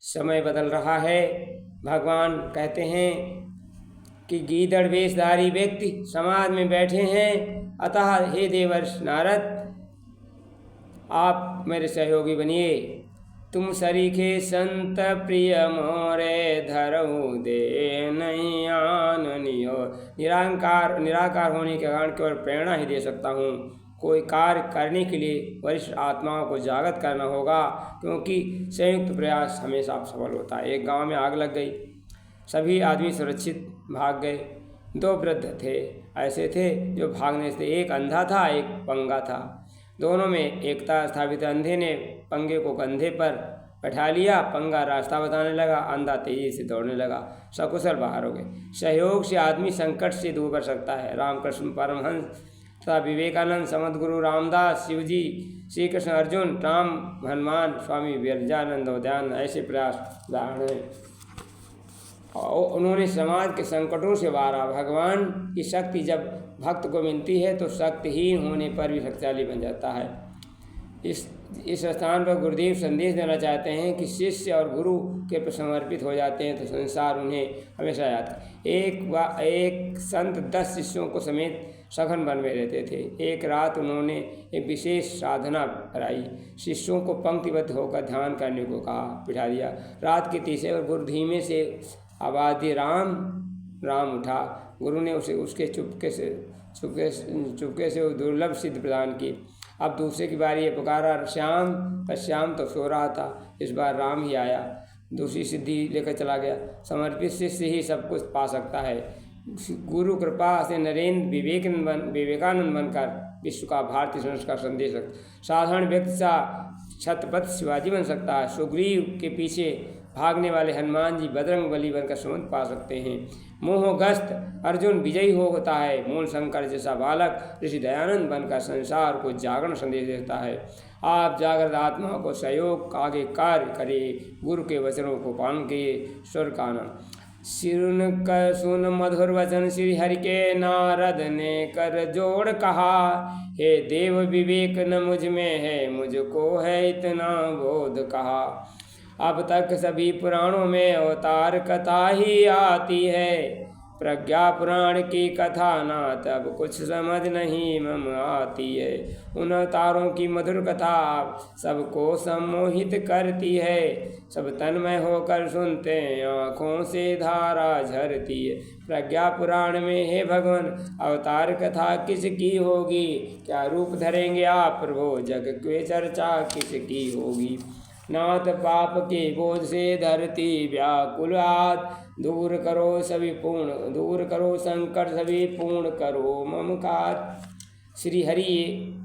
समय बदल रहा है। भगवान कहते हैं कि गीदड़ वेशधारी व्यक्ति समाज में बैठे हैं, अतः हे देवर्ष नारद, आप मेरे सहयोगी बनिए। तुम सरीखे संत प्रिय मोरे धरऊ दे नहीं आननियो। निराकार होने के कारण केवल प्रेरणा ही दे सकता हूँ। कोई कार्य करने के लिए वरिष्ठ आत्माओं को जागृत करना होगा, क्योंकि संयुक्त प्रयास हमेशा सफल होता है। एक गांव में आग लग गई, सभी आदमी सुरक्षित भाग गए। 2 वृद्ध थे, ऐसे थे जो भागने से, एक अंधा था, एक पंगा था। दोनों में एकता स्थापित। अंधे ने पंगे को कंधे पर बैठा लिया, पंगा रास्ता बताने लगा, अंधा तेजी से दौड़ने लगा, सकुशल बाहर हो गए। सहयोग से आदमी संकट से दूर कर सकता है। रामकृष्ण परमहंस तथा विवेकानंद, समदगुरु रामदास, शिवजी, श्री कृष्ण अर्जुन, राम, हनुमान, स्वामी विरजानंद, दयानंद ऐसे प्रयास उदाहरण हैं। और उन्होंने समाज के संकटों से वारा। भगवान की शक्ति जब भक्त को मिलती है तो शक्तिहीन होने पर भी शक्तिशाली बन जाता है। इस स्थान पर गुरुदेव संदेश देना चाहते हैं कि शिष्य और गुरु के प्रति समर्पित हो जाते हैं तो संसार उन्हें हमेशा याद करे। एक संत 10 शिष्यों को समेत सघन वन में रहते थे। एक रात उन्होंने एक विशेष साधना कराई। शिष्यों को पंक्तिबद्ध होकर ध्यान करने को कहा, बिठा दिया। रात के तीसरे और गुरु धीमे से आवाज़ दी, राम। राम उठा। गुरु ने उसके चुपके से वो दुर्लभ सिद्ध प्रदान की। अब दूसरे की बारी है, पुकारा, श्याम। पर श्याम तो सो रहा था। इस बार राम ही आया, दूसरी सिद्धि लेकर चला गया। समर्पित शिष्य ही सब कुछ पा सकता है। गुरु कृपा से नरेंद्र विवेकानंद बनकर विश्व का भारतीय संस्कार संदेश साधारण व्यक्ति सा छत्रपति शिवाजी बन सकता है। सुग्रीव के पीछे भागने वाले हनुमान जी बजरंग बली बनकर समुद्र पा सकते हैं। मोहग्रस्त अर्जुन विजयी होता है। मूल शंकर जैसा बालक ऋषि दयानंद बनकर संसार को जागरण संदेश देता है। आप जागृत आत्माओं को सहयोग आगे कार्य करिए, गुरु के वचनों को पालन किए। स्वर का नाम सुन मधुर वचन श्री हरि के नारद ने कर जोड़ कहा, हे देव विवेक न मुझ में है, मुझको है इतना बोध कहा। अब तक सभी पुराणों में अवतार कथा ही आती है, प्रज्ञा पुराण की कथा ना तब कुछ समझ नहीं मम आती है। उन अवतारों की मधुर कथा सबको सम्मोहित करती है, सब तन्मय होकर सुनते आँखों से धारा झरती है। प्रज्ञा पुराण में हे भगवान अवतार कथा किसकी होगी, क्या रूप धरेंगे आप प्रभु, जग के चर्चा किसकी होगी। नाथ पाप के बोझ से धरती व्याकुलात, दूर करो संकट सभी पूर्ण करो ममकार। श्री हरि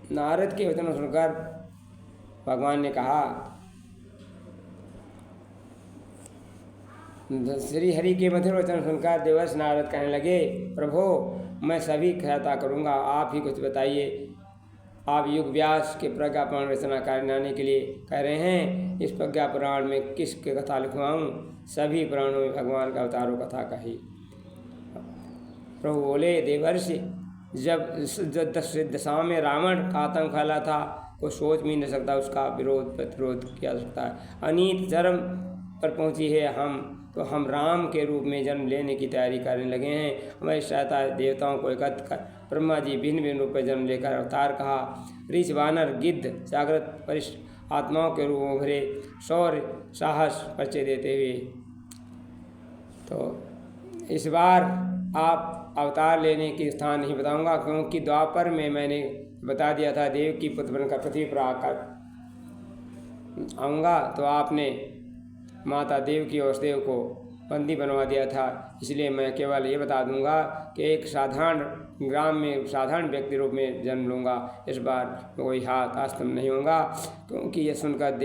नारद के वचन सुनकर भगवान ने कहा, श्री हरि के मधुर वचन सुनकर देवर्षि नारद कहने लगे, प्रभु मैं सभी सहायता करूँगा, आप ही कुछ बताइए। आप युग व्यास के प्रज्ञा पुराण रचना करने के लिए कह रहे हैं, इस प्रज्ञा पुराण में किसकी कथा लिखवाऊँ। सभी पुराणों में भगवान का अवतारों कथा कही। प्रभु बोले, देवर्षि जब दशा में रावण का आतंक फैला था, कोई सोच भी नहीं सकता उसका विरोध प्रतिरोध किया सकता है। अनीत चरम पर पहुँची है हम राम के रूप में जन्म लेने की तैयारी करने लगे हैं। हमारी सहायता देवताओं को एकत्र कर ब्रह्मा जी भिन्न भिन्न रूप में जन्म लेकर अवतार कहा। ऋषि वानर गिद्ध जागृत वरिष्ठ आत्माओं के रूप में उभरे, शौर्य साहस परिचय देते हुए। तो इस बार आप अवतार लेने की स्थान नहीं बताऊंगा, क्योंकि द्वापर में मैंने बता दिया था देव की पुत्र बनकर पृथ्वी पर आकर आऊँगा, तो आपने माता देव की वसुदेव को बंदी बनवा दिया था। इसलिए मैं केवल ये बता दूंगा कि एक साधारण ग्राम में साधारण व्यक्ति रूप में जन्म लूँगा। इस बार कोई हाथ आस्तम नहीं होगा, क्योंकि ये सुनकर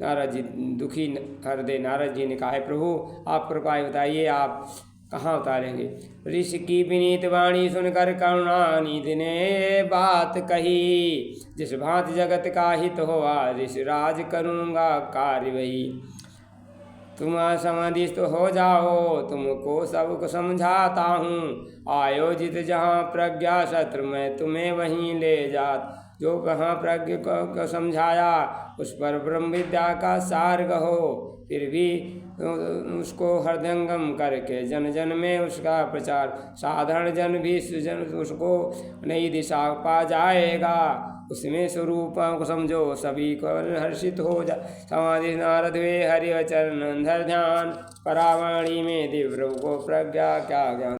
नारद जी दुखी हृदय नारद जी ने कहा है, प्रभु आप कृपा बताइए आप कहाँ उतारेंगे। ऋषि की विनीत वाणी सुनकर करुणानिधि ने बात कही, जिस भांति जगत का हित हुआ ऋषि राज करूँगा कार्य वही। तुम समाधिस्थ हो जाओ, तुमको सबको समझाता हूँ। आयोजित जहाँ प्रज्ञा शत्रु मैं तुम्हें वहीं ले जात। जो कहाँ प्रज्ञ को समझाया उस पर ब्रह्म विद्या का सार कहो। फिर भी उसको हृदयंगम करके जन जन में उसका प्रचार, साधारण जन भी सुजन उसको नई दिशा पा जाएगा। उसमें स्वरूप को समझो, सभी को हर्षित हो जा। समाधि नारद वे हरि चरण धर ध्यान, परावाणी में दिव्य को प्रज्ञा क्या ज्ञान।